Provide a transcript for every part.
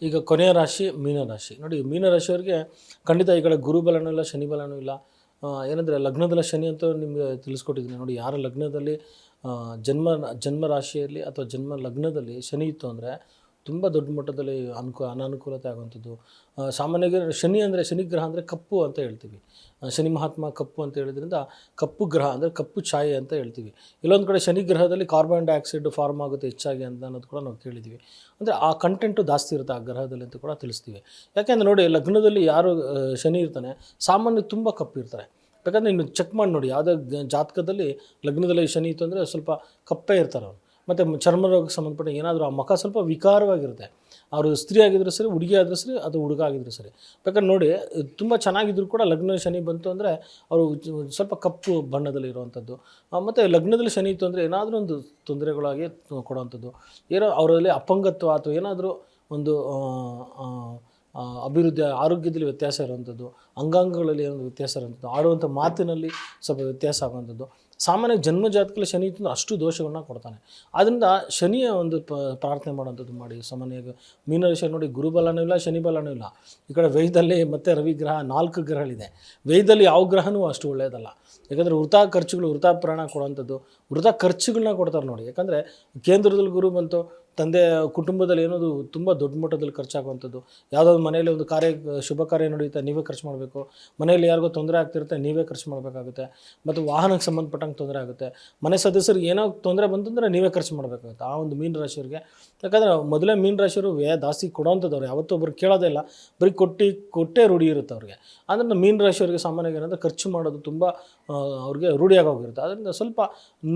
ಈಗ ಕೊನೆಯ ರಾಶಿ ಮೀನರಾಶಿ. ನೋಡಿ ಮೀನರಾಶಿಯವರಿಗೆ ಖಂಡಿತ ಈ ಕಡೆ ಗುರುಬಲನೂ ಇಲ್ಲ, ಶನಿ ಬಲನೂ ಇಲ್ಲ. ಏನಂದರೆ ಲಗ್ನದಲ್ಲ ಶನಿ ಅಂತ ನಿಮಗೆ ತಿಳಿಸ್ಕೊಟ್ಟಿದ್ದೀನಿ. ನೋಡಿ, ಯಾರ ಲಗ್ನದಲ್ಲಿ ಜನ್ಮ ಜನ್ಮ ರಾಶಿಯಲ್ಲಿ ಅಥವಾ ಜನ್ಮ ಲಗ್ನದಲ್ಲಿ ಶನಿ ಇತ್ತು ಅಂದರೆ ತುಂಬ ದೊಡ್ಡ ಮಟ್ಟದಲ್ಲಿ ಅನಾನುಕೂಲತೆ ಆಗುವಂಥದ್ದು. ಸಾಮಾನ್ಯವಾಗಿ ಶನಿ ಅಂದರೆ, ಶನಿ ಗ್ರಹ ಅಂದರೆ ಕಪ್ಪು ಅಂತ ಹೇಳ್ತೀವಿ. ಶನಿ ಮಹಾತ್ಮ ಕಪ್ಪು ಅಂತ ಹೇಳಿದ್ರಿಂದ ಕಪ್ಪು ಗ್ರಹ ಅಂದರೆ ಕಪ್ಪು ಛಾಯೆ ಅಂತ ಹೇಳ್ತೀವಿ. ಇಲ್ಲೊಂದು ಕಡೆ ಶನಿ ಗ್ರಹದಲ್ಲಿ ಕಾರ್ಬನ್ ಡೈಆಕ್ಸೈಡ್ ಫಾರ್ಮ್ ಆಗುತ್ತೆ ಹೆಚ್ಚಾಗಿ ಅಂತ ಅನ್ನೋದು ಕೂಡ ನಾವು ಕೇಳಿದ್ದೀವಿ. ಅಂದರೆ ಆ ಕಂಟೆಂಟು ಜಾಸ್ತಿ ಇರುತ್ತೆ ಆ ಗ್ರಹದಲ್ಲಿ ಅಂತ ಕೂಡ ತಿಳಿಸ್ತೀವಿ. ಯಾಕೆಂದರೆ ನೋಡಿ, ಲಗ್ನದಲ್ಲಿ ಯಾರು ಶನಿ ಇರ್ತಾನೆ ಸಾಮಾನ್ಯ ತುಂಬ ಕಪ್ಪು ಇರ್ತಾರೆ. ಯಾಕಂದರೆ ಇನ್ನು ಚೆಕ್ ಮಾಡಿ ನೋಡಿ, ಯಾವುದೇ ಜಾತಕದಲ್ಲಿ ಲಗ್ನದಲ್ಲಿ ಶನಿ ಇತ್ತು ಅಂದರೆ ಸ್ವಲ್ಪ ಕಪ್ಪೇ ಇರ್ತಾರೆ ಅವರು. ಮತ್ತು ಚರ್ಮ ರೋಗಕ್ಕೆ ಸಂಬಂಧಪಟ್ಟ ಏನಾದರೂ ಆ ಮುಖ ಸ್ವಲ್ಪ ವಿಕಾರವಾಗಿರುತ್ತೆ. ಅವರು ಸ್ತ್ರೀ ಆಗಿದ್ರೂ ಸರಿ, ಹುಡುಗಿ ಆದರೂ ಸರಿ, ಅದು ಹುಡುಗ ಆಗಿದ್ರೂ ಸರಿ. ಬೇಕಾದ್ರೆ ನೋಡಿ, ತುಂಬ ಚೆನ್ನಾಗಿದ್ರು ಕೂಡ ಲಗ್ನ ಶನಿ ಬಂತು ಅಂದರೆ ಅವರು ಸ್ವಲ್ಪ ಕಪ್ಪು ಬಣ್ಣದಲ್ಲಿ ಇರುವಂಥದ್ದು. ಮತ್ತು ಲಗ್ನದಲ್ಲಿ ಶನಿ ಇತ್ತು ಅಂದರೆ ಏನಾದರೂ ಒಂದು ತೊಂದರೆಗಳಾಗಿ ಕೊಡುವಂಥದ್ದು. ಏನೋ ಅವರಲ್ಲಿ ಅಪಂಗತ್ವ ಅಥವಾ ಏನಾದರೂ ಒಂದು ಅಭಿವೃದ್ಧಿ ಆರೋಗ್ಯದಲ್ಲಿ ವ್ಯತ್ಯಾಸ ಇರುವಂಥದ್ದು, ಅಂಗಾಂಗಗಳಲ್ಲಿ ಒಂದು ವ್ಯತ್ಯಾಸ ಇರುವಂಥದ್ದು, ಆಡುವಂಥ ಮಾತಿನಲ್ಲಿ ಸ್ವಲ್ಪ ವ್ಯತ್ಯಾಸ ಆಗುವಂಥದ್ದು. ಸಾಮಾನ್ಯ ಜನ್ಮ ಜಾತಕದಲ್ಲಿ ಶನಿ ಇತ್ತು ಅಂದರೆ ಅಷ್ಟು ದೋಷಗಳನ್ನ ಕೊಡ್ತಾನೆ. ಆದ್ದರಿಂದ ಶನಿಯ ಒಂದು ಪ್ರಾರ್ಥನೆ ಮಾಡುವಂಥದ್ದು ಮಾಡಿ. ಸಾಮಾನ್ಯವಾಗಿ ಮೀನರಾಶಿ ನೋಡಿ, ಗುರುಬಲನೂ ಇಲ್ಲ, ಶನಿ ಬಲನೂ ಇಲ್ಲ. ಈ ಕಡೆ ವೇದದಲ್ಲಿ ಮತ್ತು ರವಿ ಗ್ರಹ 4 ಗ್ರಹಗಳಿದೆ. ವೇದದಲ್ಲಿ ಯಾವ ಗ್ರಹನೂ ಅಷ್ಟು ಒಳ್ಳೆಯದಲ್ಲ. ಯಾಕಂದರೆ ವೃಥಾ ಖರ್ಚುಗಳು, ವೃಥಾ ಪ್ರಾಣ ಕೊಡುವಂಥದ್ದು, ವೃಥಾ ಖರ್ಚುಗಳನ್ನ ಕೊಡ್ತಾರೆ ನೋಡಿ. ಯಾಕಂದರೆ ಕೇಂದ್ರದಲ್ಲಿ ಗುರು ಬಂತು, ತಂದೆ ಕುಟುಂಬದಲ್ಲಿ ಏನೋದು ತುಂಬ ದೊಡ್ಡ ಮಟ್ಟದಲ್ಲಿ ಖರ್ಚಾಗುವಂಥದ್ದು. ಯಾವುದಾದ್ರು ಮನೆಯಲ್ಲಿ ಒಂದು ಶುಭ ಕಾರ್ಯ ನಡೆಯುತ್ತೆ, ನೀವೇ ಖರ್ಚು ಮಾಡಬೇಕು. ಮನೆಯಲ್ಲಿ ಯಾರಿಗೋ ತೊಂದರೆ ಆಗ್ತಿರುತ್ತೆ, ನೀವೇ ಖರ್ಚು ಮಾಡಬೇಕಾಗುತ್ತೆ. ಮತ್ತು ವಾಹನಕ್ಕೆ ಸಂಬಂಧಪಟ್ಟಂಗೆ ತೊಂದರೆ ಆಗುತ್ತೆ. ಮನೆ ಸದಸ್ಯರಿಗೆ ಏನೋ ತೊಂದರೆ ಬಂತಂದರೆ ನೀವೇ ಖರ್ಚು ಮಾಡಬೇಕಾಗುತ್ತೆ ಆ ಒಂದು ಮೀನ ರಾಶಿಯವರಿಗೆ. ಯಾಕಂದರೆ ಮೊದಲೇ ಮೀನ ರಾಶಿಯವರು ವ್ಯಯ ಜಾಸ್ತಿ ಕೊಡೋವಂಥದ್ದವ್ರು, ಯಾವತ್ತೂ ಒಬ್ಬರು ಕೇಳೋದೇ ಇಲ್ಲ, ಬರೀ ಕೊಟ್ಟೇ ರೂಢಿ ಇರುತ್ತೆ ಅವ್ರಿಗೆ. ಆದ್ದರಿಂದ ಮೀನ ರಾಶಿಯವರಿಗೆ ಸಾಮಾನ್ಯವಾಗಿ ಏನಂದರೆ ಖರ್ಚು ಮಾಡೋದು ತುಂಬ ಅವ್ರಿಗೆ ರೂಢಿಯಾಗಿ ಹೋಗಿರುತ್ತೆ. ಅದರಿಂದ ಸ್ವಲ್ಪ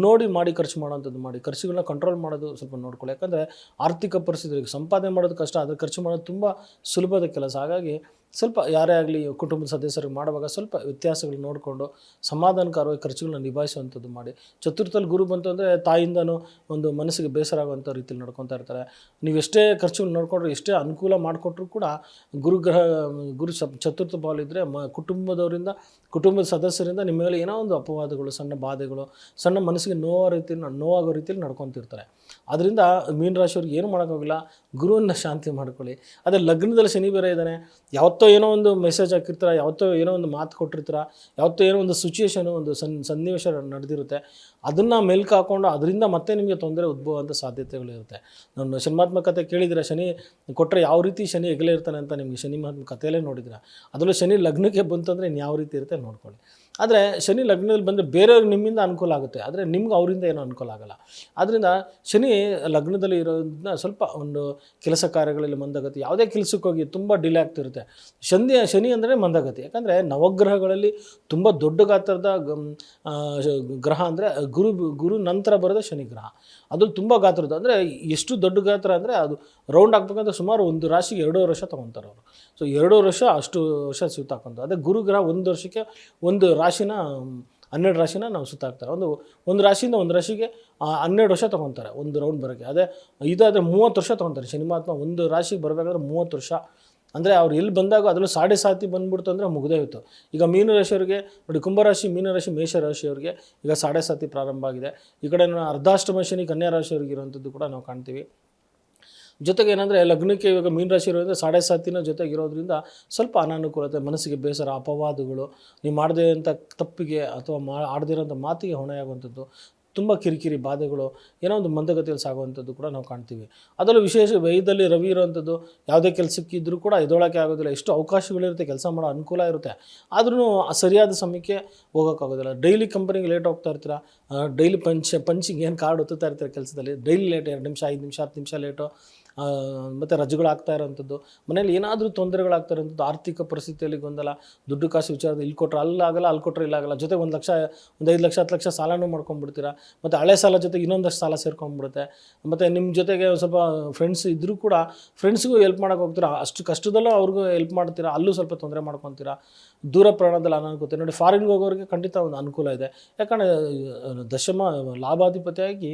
ನೋಡಿ ಮಾಡಿ ಖರ್ಚು ಮಾಡೋವಂಥದ್ದು ಮಾಡಿ, ಖರ್ಚುಗಳನ್ನ ಕಂಟ್ರೋಲ್ ಮಾಡೋದು ಸ್ವಲ್ಪ ನೋಡ್ಕೊಳ್ಳಿ. ಯಾಕಂದರೆ ಆರ್ಥಿಕ ಪರಿಸ್ಥಿತಿ ಸಂಪಾದನೆ ಮಾಡೋದು ಕಷ್ಟ, ಆದರೆ ಖರ್ಚು ಮಾಡೋದು ತುಂಬ ಸುಲಭದ ಕೆಲಸ. ಹಾಗಾಗಿ ಸ್ವಲ್ಪ ಯಾರೇ ಆಗಲಿ ಕುಟುಂಬದ ಸದಸ್ಯರಿಗೆ ಮಾಡುವಾಗ ಸ್ವಲ್ಪ ವ್ಯತ್ಯಾಸಗಳು ನೋಡಿಕೊಂಡು ಸಮಾಧಾನಕರವಾಗಿ ಖರ್ಚುಗಳನ್ನ ನಿಭಾಯಿಸುವಂಥದ್ದು ಮಾಡಿ. ಚತುರ್ಥದಲ್ಲಿ ಗುರು ಬಂತು ಅಂದರೆ ತಾಯಿಯಿಂದನೂ ಒಂದು ಮನಸ್ಸಿಗೆ ಬೇಸರ ಆಗುವಂಥ ರೀತಿಯಲ್ಲಿ ನಡ್ಕೊತಾ ಇರ್ತಾರೆ. ನೀವು ಎಷ್ಟೇ ಖರ್ಚುಗಳು ನೋಡಿಕೊಂಡ್ರೆ, ಎಷ್ಟೇ ಅನುಕೂಲ ಮಾಡಿಕೊಟ್ರೂ ಕೂಡ ಗುರು ಚತುರ್ಥ ಭಾವಲಿದ್ದರೆ ಕುಟುಂಬದವರಿಂದ, ಕುಟುಂಬದ ಸದಸ್ಯರಿಂದ ನಿಮ್ಮ ಮೇಲೆ ಏನೋ ಒಂದು ಅಪವಾದಗಳು, ಸಣ್ಣ ಬಾಧೆಗಳು, ಸಣ್ಣ ಮನಸ್ಸಿಗೆ ನೋವಾಗೋ ರೀತಿಯಲ್ಲಿ ನಡ್ಕೊತಿರ್ತಾರೆ. ಅದರಿಂದ ಮೀನರಾಶಿಯವ್ರಿಗೆ ಏನು ಮಾಡೋಕ್ಕಾಗಿಲ್ಲ, ಗುರುವನ್ನು ಶಾಂತಿ ಮಾಡ್ಕೊಳ್ಳಿ. ಅದೇ ಲಗ್ನದಲ್ಲಿ ಶನಿ ಬೇರೆ ಇದ್ದಾನೆ, ಯಾವತ್ತೋ ಏನೋ ಒಂದು ಮೆಸೇಜ್ ಹಾಕಿರ್ತಾರೆ, ಯಾವತ್ತೋ ಏನೋ ಒಂದು ಮಾತು ಕೊಟ್ಟಿರ್ತಾರೆ, ಯಾವತ್ತೋ ಏನೋ ಒಂದು ಸಿಚುಯೇಷನು, ಒಂದು ಸನ್ನಿವೇಶ ನಡೆದಿರುತ್ತೆ. ಅದನ್ನು ಮೆಲ್ಕು ಹಾಕ್ಕೊಂಡು ಅದರಿಂದ ಮತ್ತೆ ನಿಮಗೆ ತೊಂದರೆ ಉದ್ಭವ ಅಂತ ಸಾಧ್ಯತೆಗಳಿರುತ್ತೆ. ನಾನು ಶನಿಮಾತ್ಮ ಕಥೆ ಕೇಳಿದ್ದೀರ, ಶನಿ ಕೊಟ್ಟರೆ ಯಾವ ರೀತಿ ಶನಿ ಹೆಗಲೇ ಇರ್ತಾನೆ ಅಂತ ನಿಮಗೆ ಶನಿ ಮಹಾತ್ಮ ಕಥೆಯಲ್ಲೇ ನೋಡಿದ್ದೀರ. ಅದರಲ್ಲೂ ಶನಿ ಲಗ್ನಕ್ಕೆ ಬಂತಂದರೆ ಇನ್ನು ಯಾವ ರೀತಿ ಇರುತ್ತೆ ನೋಡ್ಕೊಳ್ಳಿ. ಆದರೆ ಶನಿ ಲಗ್ನದಲ್ಲಿ ಬಂದರೆ ಬೇರೆಯವ್ರಿಗೆ ನಿಮ್ಮಿಂದ ಅನುಕೂಲ ಆಗುತ್ತೆ, ಆದರೆ ನಿಮ್ಗೆ ಅವರಿಂದ ಏನೂ ಅನುಕೂಲ ಆಗೋಲ್ಲ. ಆದ್ದರಿಂದ ಶನಿ ಲಗ್ನದಲ್ಲಿ ಇರೋದನ್ನ ಸ್ವಲ್ಪ ಒಂದು ಕೆಲಸ ಕಾರ್ಯಗಳಲ್ಲಿ ಮಂದಗತಿ, ಯಾವುದೇ ಕೆಲಸಕ್ಕೆ ಹೋಗಿ ತುಂಬ ಡಿಲೇ ಆಗ್ತಿರುತ್ತೆ. ಶನಿ ಅಂದರೆ ಮಂದಗತಿ. ಯಾಕಂದರೆ ನವಗ್ರಹಗಳಲ್ಲಿ ತುಂಬ ದೊಡ್ಡ ಗಾತ್ರದ ಗ್ರಹ ಅಂದರೆ ಗುರು ನಂತರ ಬರೋದು ಶನಿ ಗ್ರಹ. ಅದು ತುಂಬ ಗಾತ್ರದ, ಅಂದರೆ ಎಷ್ಟು ದೊಡ್ಡ ಗಾತ್ರ ಅಂದರೆ ಅದು ರೌಂಡ್ ಆಗ್ಬೇಕಂದ್ರೆ ಸುಮಾರು ಒಂದು ರಾಶಿಗೆ 2.5 ವರ್ಷ ತೊಗೊತಾರೆ ಅವರು. ಸೊ 2.5 ವರ್ಷ ಅಷ್ಟು ವರ್ಷ ಸುತ್ತಾಕೊಂತ. ಅದೇ ಗುರುಗ್ರಹ ಒಂದು ವರ್ಷಕ್ಕೆ ಒಂದು ರಾಶಿನ 12 ರಾಶಿನ ನಾವು ಸುತ್ತಾಕ್ತಾರೆ. ಒಂದು ರಾಶಿಯಿಂದ ಒಂದು ರಾಶಿಗೆ 12 ವರ್ಷ ತೊಗೊತಾರೆ ಒಂದು ರೌಂಡ್ ಬರೋಕ್ಕೆ. ಅದೇ ಇದಾದರೆ 30 ವರ್ಷ ತೊಗೊತಾರೆ. ಶನಿ ಮಹಾತ್ಮ ಒಂದು ರಾಶಿಗೆ ಬರಬೇಕಾದ್ರೆ 30 ವರ್ಷ. ಅಂದರೆ ಅವ್ರು ಎಲ್ಲಿ ಬಂದಾಗ ಅದರಲ್ಲೂ 7.5 ಬಂದುಬಿಡ್ತು ಅಂದರೆ ಮುಗಿದೇ ಹೋಯಿತು. ಈಗ ಮೀನರಾಶಿಯವರಿಗೆ ನೋಡಿ, ಕುಂಭರಾಶಿ, ಮೀನರಾಶಿ, ಮೇಷರಾಶಿಯವರಿಗೆ ಈಗ 7.5 ಪ್ರಾರಂಭ ಆಗಿದೆ. ಈ ಕಡೆ ಅರ್ಧಾಷ್ಟಮ ಶನಿ ಕನ್ಯಾ ರಾಶಿಯವರಿಗೆ ಇರುವಂಥದ್ದು ಕೂಡ ನಾವು ಕಾಣ್ತೀವಿ. ಜೊತೆಗೆ ಏನಂದರೆ ಲಗ್ನಕ್ಕೆ ಇವಾಗ ಮೀನರಾಶಿ ಇರೋದ್ರಿಂದ 7.5 ಜೊತೆಗೆ ಇರೋದ್ರಿಂದ ಸ್ವಲ್ಪ ಅನಾನುಕೂಲತೆ, ಮನಸ್ಸಿಗೆ ಬೇಸರ, ಅಪವಾದಗಳು, ನೀವು ಮಾಡದೇ ಅಂಥ ತಪ್ಪಿಗೆ ಅಥವಾ ಆಡದಿರೋಂಥ ಮಾತಿಗೆ ಹೊಣೆಯಾಗುವಂಥದ್ದು, ತುಂಬ ಕಿರಿಕಿರಿ ಬಾಧೆಗಳು, ಏನೋ ಒಂದು ಮಂದಗತಿಯಲ್ಲಿ ಸಾಗುವಂಥದ್ದು ಕೂಡ ನಾವು ಕಾಣ್ತೀವಿ. ಅದರಲ್ಲೂ ವಿಶೇಷ ವ್ಯಯದಲ್ಲಿ ರವಿ ಇರೋವಂಥದ್ದು, ಯಾವುದೇ ಕೆಲಸಕ್ಕಿದ್ದರೂ ಕೂಡ ಎದೊಳಕ್ಕೆ ಆಗೋದಿಲ್ಲ. ಎಷ್ಟು ಅವಕಾಶಗಳಿರುತ್ತೆ, ಕೆಲಸ ಮಾಡೋ ಅನುಕೂಲ ಇರುತ್ತೆ, ಆದ್ರೂ ಸರಿಯಾದ ಸಮಯಕ್ಕೆ ಹೋಗೋಕ್ಕಾಗೋದಿಲ್ಲ. ಡೈಲಿ ಕಂಪನಿಗೆ ಲೇಟ್ ಹೋಗ್ತಾ ಇರ್ತೀರ, ಡೈಲಿ ಪಂಚಿಂಗ್ ಏನು ಕಾರ್ಡ್ ಒತ್ತುತ್ತಾ ಇರ್ತಾರೆ ಕೆಲಸದಲ್ಲಿ, ಡೈಲಿ ಲೇಟ್, 2 ನಿಮಿಷ 5 ನಿಮಿಷ 10 ನಿಮಿಷ ಲೇಟು. ಮತ್ತು ರಜೆಗಳಾಗ್ತಾ ಇರೋವಂಥದ್ದು, ಮನೇಲಿ ಏನಾದರೂ ತೊಂದರೆಗಳಾಗ್ತಾ ಇರೋಂಥದ್ದು, ಆರ್ಥಿಕ ಪರಿಸ್ಥಿತಿಯಲ್ಲಿ ಗೊಂದಲ, ದುಡ್ಡು ಕಾಸು ವಿಚಾರದಲ್ಲಿ ಇಲ್ಲಿ ಕೊಟ್ಟರೆ ಅಲ್ಲಾಗಲ್ಲ, ಅಲ್ಲಿ ಕೊಟ್ಟರೆ ಇಲ್ಲಾಗಲ್ಲ, ಜೊತೆಗೆ 1 ಲಕ್ಷ, 5 ಲಕ್ಷ 10 ಲಕ್ಷ ಸಾಲನೂ ಮಾಡ್ಕೊಂಡ್ಬಿಡ್ತೀರಾ. ಮತ್ತು ಹಳೆ ಸಾಲ ಜೊತೆಗೆ ಇನ್ನೊಂದಷ್ಟು ಸಾಲ ಸೇರ್ಕೊಂಡ್ಬಿಡುತ್ತೆ. ಮತ್ತು ನಿಮ್ಮ ಜೊತೆಗೆ ಸ್ವಲ್ಪ ಫ್ರೆಂಡ್ಸ್ ಇದ್ದರೂ ಕೂಡ ಫ್ರೆಂಡ್ಸ್ಗೂ ಹೆಲ್ಪ್ ಮಾಡೋಕೆ ಹೋಗ್ತೀರಾ, ಅಷ್ಟು ಕಷ್ಟದಲ್ಲೂ ಅವ್ರಿಗೂ ಹೆಲ್ಪ್ ಮಾಡ್ತೀರಾ, ಅಲ್ಲೂ ಸ್ವಲ್ಪ ತೊಂದರೆ ಮಾಡ್ಕೊತೀರಾ. ದೂರ ಪ್ರಯಾಣದಲ್ಲಿ ಅನಾನುಕೂಲತೆ ನೋಡಿ, ಫಾರಿನ್ಗೆ ಹೋಗೋರಿಗೆ ಖಂಡಿತ ಒಂದು ಅನುಕೂಲ ಇದೆ. ಯಾಕಂದರೆ ದಶಮ ಲಾಭಾಧಿಪತಿಯಾಗಿ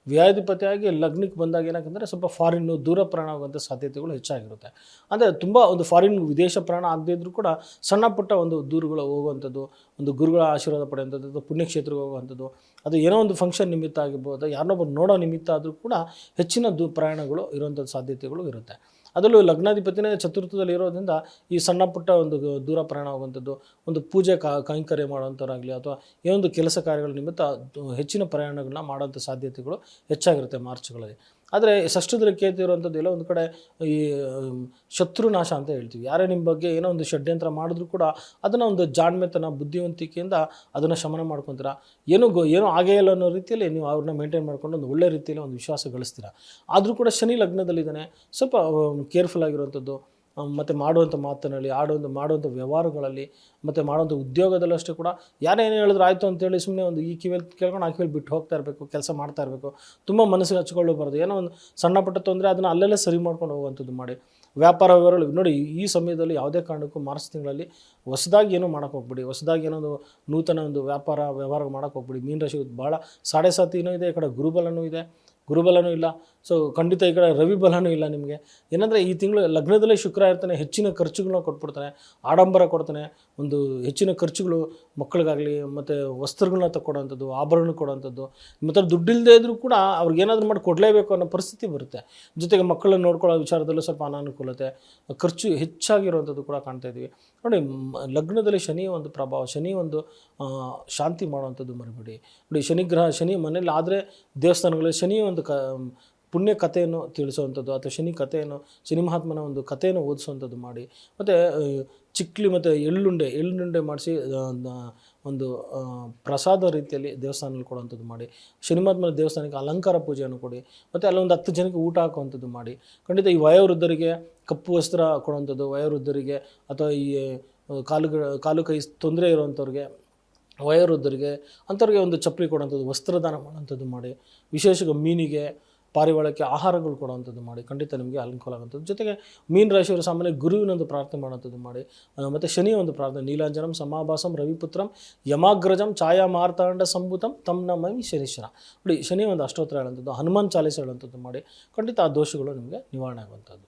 ವ್ಯಾಧಿಪತಿಯಾಗಿ ಲಗ್ನಕ್ಕೆ ಬಂದಾಗ ಏನಾಗಂದರೆ ಸ್ವಲ್ಪ ಫಾರಿನ್ನು ದೂರ ಪ್ರಯಾಣ ಆಗುವಂಥ ಸಾಧ್ಯತೆಗಳು ಹೆಚ್ಚಾಗಿರುತ್ತೆ. ಅಂದರೆ ತುಂಬ ಒಂದು ಫಾರಿನ್ ವಿದೇಶ ಪ್ರಯಾಣ ಆಗದೇ ಇದ್ದರೂ ಕೂಡ ಸಣ್ಣ ಪುಟ್ಟ ಒಂದು ದೂರುಗಳು ಹೋಗುವಂಥದ್ದು, ಒಂದು ಗುರುಗಳ ಆಶೀರ್ವಾದ ಪಡೆಯುವಂಥದ್ದು, ಪುಣ್ಯಕ್ಷೇತ್ರಕ್ಕೆ ಹೋಗುವಂಥದ್ದು, ಅದು ಏನೋ ಒಂದು ಫಂಕ್ಷನ್ ನಿಮಿತ್ತ ಆಗಿರ್ಬೋದು, ಯಾರನ್ನೊಬ್ಬರು ನೋಡೋ ನಿಮಿತ್ತ ಆದರೂ ಕೂಡ ಹೆಚ್ಚಿನ ಪ್ರಯಾಣಗಳು ಇರುವಂಥ ಸಾಧ್ಯತೆಗಳು ಇರುತ್ತೆ. ಅದರಲ್ಲೂ ಲಗ್ನಾಧಿಪತಿನೇ ಚತುರ್ಥದಲ್ಲಿ ಇರೋದ್ರಿಂದ ಈ ಸಣ್ಣ ಪುಟ್ಟ ಒಂದು ದೂರ ಪ್ರಯಾಣ ಆಗುವಂಥದ್ದು, ಒಂದು ಪೂಜೆ ಕೈಂಕರ್ಯ ಮಾಡುವಂಥವ್ರಾಗಲಿ ಅಥವಾ ಏನೊಂದು ಕೆಲಸ ಕಾರ್ಯಗಳ ನಿಮಿತ್ತ ಹೆಚ್ಚಿನ ಪ್ರಯಾಣಗಳನ್ನ ಮಾಡೋಂಥ ಸಾಧ್ಯತೆಗಳು ಹೆಚ್ಚಾಗಿರುತ್ತೆ ಮಾರ್ಚ್ಗಳಲ್ಲಿ. ಆದರೆ ಷಷ್ಠದಲ್ಲಿ ಕೇತು ಇರುವಂಥದ್ದು ಎಲ್ಲ ಒಂದು ಕಡೆ ಈ ಶತ್ರುನಾಶ ಅಂತ ಹೇಳ್ತೀವಿ. ಯಾರೇ ನಿಮ್ಮ ಬಗ್ಗೆ ಏನೋ ಒಂದು ಷಡ್ಯಂತ್ರ ಮಾಡಿದ್ರು ಕೂಡ ಅದನ್ನು ಒಂದು ಜಾಣ್ಮೆತನ ಬುದ್ಧಿವಂತಿಕೆಯಿಂದ ಅದನ್ನು ಶಮನ ಮಾಡ್ಕೊತೀರಾ. ಏನೂ ಆಗೇ ಇಲ್ಲ ಅನ್ನೋ ರೀತಿಯಲ್ಲಿ ನೀವು ಅವ್ರನ್ನ ಮೇಂಟೈನ್ ಮಾಡ್ಕೊಂಡು ಒಂದು ಒಳ್ಳೆ ರೀತಿಯಲ್ಲಿ ಒಂದು ವಿಶ್ವಾಸ ಗಳಿಸ್ತೀರ. ಆದರೂ ಕೂಡ ಶನಿ ಲಗ್ನದಲ್ಲಿದ್ದಾನೆ, ಸ್ವಲ್ಪ ಕೇರ್ಫುಲ್ ಆಗಿರುವಂಥದ್ದು, ಮತ್ತು ಮಾಡುವಂಥ ಮಾತಿನಲ್ಲಿ ಮಾಡುವಂಥ ವ್ಯವಹಾರಗಳಲ್ಲಿ ಮತ್ತು ಮಾಡುವಂಥ ಉದ್ಯೋಗದಲ್ಲೂ ಅಷ್ಟೇ ಕೂಡ ಯಾರೇನು ಹೇಳಿದ್ರು ಆಯಿತು ಅಂತೇಳಿ ಸುಮ್ಮನೆ ಒಂದು ಈ ಕಿವಿಯಲ್ಲಿ ಕೇಳ್ಕೊಂಡು ಆ ಕಿವಿಯಲ್ಲಿ ಬಿಟ್ಟು ಹೋಗ್ತಾ ಇರಬೇಕು, ಕೆಲಸ ಮಾಡ್ತಾ ಇರಬೇಕು. ತುಂಬ ಮನಸ್ಸಿಗೆ ಹಚ್ಕೊಳ್ಳಬಾರ್ದು. ಏನೋ ಒಂದು ಸಣ್ಣ ಪುಟ್ಟ ತೊಂದರೆ ಅದನ್ನು ಅಲ್ಲಲ್ಲೇ ಸರಿ ಮಾಡ್ಕೊಂಡು ಹೋಗುವಂಥದ್ದು ಮಾಡಿ. ವ್ಯಾಪಾರ ವ್ಯವಹಾರಗಳು ನೋಡಿ, ಈ ಸಮಯದಲ್ಲಿ ಯಾವುದೇ ಕಾರಣಕ್ಕೂ ಮಾರ್ಚ್ ತಿಂಗಳಲ್ಲಿ ಹೊಸದಾಗಿ ಏನೂ ಮಾಡೋಕ್ಕೆ ಹೋಗ್ಬಿಡಿ, ಹೊಸದಾಗಿ ಏನೋ ನೂತನ ಒಂದು ವ್ಯವಹಾರ ಮಾಡೋಕ್ಕೆ ಹೋಗ್ಬಿಡಿ. ಮೀನ ರಾಶಿ ಭಾಳ 7.5 ಇದೆ, ಈ ಕಡೆ ಗುರುಬಲನೂ ಇಲ್ಲ. ಸೊ ಖಂಡಿತ ಈ ಕಡೆ ರವಿ ಬಲನೂ ಇಲ್ಲ ನಿಮಗೆ. ಏನಂದರೆ ಈ ತಿಂಗಳು ಲಗ್ನದಲ್ಲೇ ಶುಕ್ರ ಇರ್ತಾನೆ, ಹೆಚ್ಚಿನ ಖರ್ಚುಗಳನ್ನ ಕೊಟ್ಬಿಡ್ತಾನೆ, ಆಡಂಬರ ಕೊಡ್ತಾನೆ. ಒಂದು ಹೆಚ್ಚಿನ ಖರ್ಚುಗಳು ಮಕ್ಕಳಿಗಾಗಲಿ ಮತ್ತು ವಸ್ತ್ರಗಳನ್ನ ತಗೊಳ್ಳೋವಂಥದ್ದು, ಆಭರಣ ಕೊಡೋವಂಥದ್ದು. ಮತ್ತು ದುಡ್ಡಿಲ್ಲದೆ ಇದ್ದರೂ ಕೂಡ ಅವ್ರಿಗೇನಾದರೂ ಮಾಡಿ ಕೊಡಲೇಬೇಕು ಅನ್ನೋ ಪರಿಸ್ಥಿತಿ ಬರುತ್ತೆ. ಜೊತೆಗೆ ಮಕ್ಕಳನ್ನ ನೋಡ್ಕೊಳ್ಳೋ ವಿಚಾರದಲ್ಲೂ ಸ್ವಲ್ಪ ಅನಾನುಕೂಲತೆ, ಖರ್ಚು ಹೆಚ್ಚಾಗಿರುವಂಥದ್ದು ಕೂಡ ಕಾಣ್ತಾ ಇದ್ದೀವಿ. ನೋಡಿ, ಲಗ್ನದಲ್ಲಿ ಶನಿಯ ಒಂದು ಪ್ರಭಾವ, ಶನಿ ಒಂದು ಶಾಂತಿ ಮಾಡುವಂಥದ್ದು ಮರಿಬೇಡಿ. ನೋಡಿ, ಶನಿ ಮನೇಲಿ ಆದರೆ ದೇವಸ್ಥಾನಗಳಲ್ಲಿ ಶನಿಯ ಒಂದು ಪುಣ್ಯ ಕಥೆಯನ್ನು ತಿಳಿಸುವಂಥದ್ದು ಅಥವಾ ಶನಿ ಮಹಾತ್ಮನ ಒಂದು ಕಥೆಯನ್ನು ಓದಿಸುವಂಥದ್ದು ಮಾಡಿ. ಮತ್ತು ಚಿಕ್ಲಿ ಮತ್ತು ಎಳ್ಳುಂಡೆ ಮಾಡಿಸಿ ಒಂದು ಪ್ರಸಾದ ರೀತಿಯಲ್ಲಿ ದೇವಸ್ಥಾನದಲ್ಲಿ ಕೊಡುವಂಥದ್ದು ಮಾಡಿ. ಶನಿ ಮಹಾತ್ಮನ ದೇವಸ್ಥಾನಕ್ಕೆ ಅಲಂಕಾರ ಪೂಜೆಯನ್ನು ಕೊಡಿ. ಮತ್ತು ಅಲ್ಲೊಂದು 10 ಜನಕ್ಕೆ ಊಟ ಹಾಕುವಂಥದ್ದು ಮಾಡಿ. ಖಂಡಿತ ಈ ವಯೋವೃದ್ಧರಿಗೆ ಕಪ್ಪು ವಸ್ತ್ರ ಕೊಡುವಂಥದ್ದು, ವಯೋವೃದ್ಧರಿಗೆ ಅಥವಾ ಈ ಕಾಲು ಕೈ ತೊಂದರೆ ಇರುವಂಥವ್ರಿಗೆ, ವಯೋವೃದ್ಧರಿಗೆ ಅಂಥವ್ರಿಗೆ ಒಂದು ಚಪ್ಪಲಿ ಕೊಡುವಂಥದ್ದು, ವಸ್ತ್ರದಾನ ಮಾಡುವಂಥದ್ದು ಮಾಡಿ. ವಿಶೇಷವಾಗಿ ಮೀನಿಗೆ, ಪಾರಿವಾಳಕ್ಕೆ ಆಹಾರಗಳು ಕೊಡುವಂಥದ್ದು ಮಾಡಿ. ಖಂಡಿತ ನಿಮಗೆ ಅನುಕೂಲ ಆಗುವಂಥದ್ದು. ಜೊತೆಗೆ ಮೀನ ರಾಶಿಯವರು ಸಾಮಾನ್ಯ ಗುರುವಿನೊಂದು ಪ್ರಾರ್ಥನೆ ಮಾಡುವಂಥದ್ದು ಮಾಡಿ. ಮತ್ತು ಶನಿಯ ಒಂದು ಪ್ರಾರ್ಥನೆ, ನೀಲಾಂಜನಂ ಸಮಾಭಾಸಂ ರವಿಪುತ್ರಂ ಯಮಾಗ್ರಜಂ ಛಾಯಾ ಮಾರ್ತಾಂಡ ಸಂಭೂತಂ ತಮ್ ನಮಿ ಶನೀಶ್ವರ. ನೋಡಿ, ಶನಿಯ ಒಂದು ಅಷ್ಟೋತ್ತರ ಹೇಳುವಂಥದ್ದು, ಹನುಮಾನ್ ಚಾಲೀಸ ಹೇಳುವಂಥದ್ದು ಮಾಡಿ. ಖಂಡಿತ ಆ ದೋಷಗಳು ನಿಮಗೆ ನಿವಾರಣೆ ಆಗುವಂಥದ್ದು.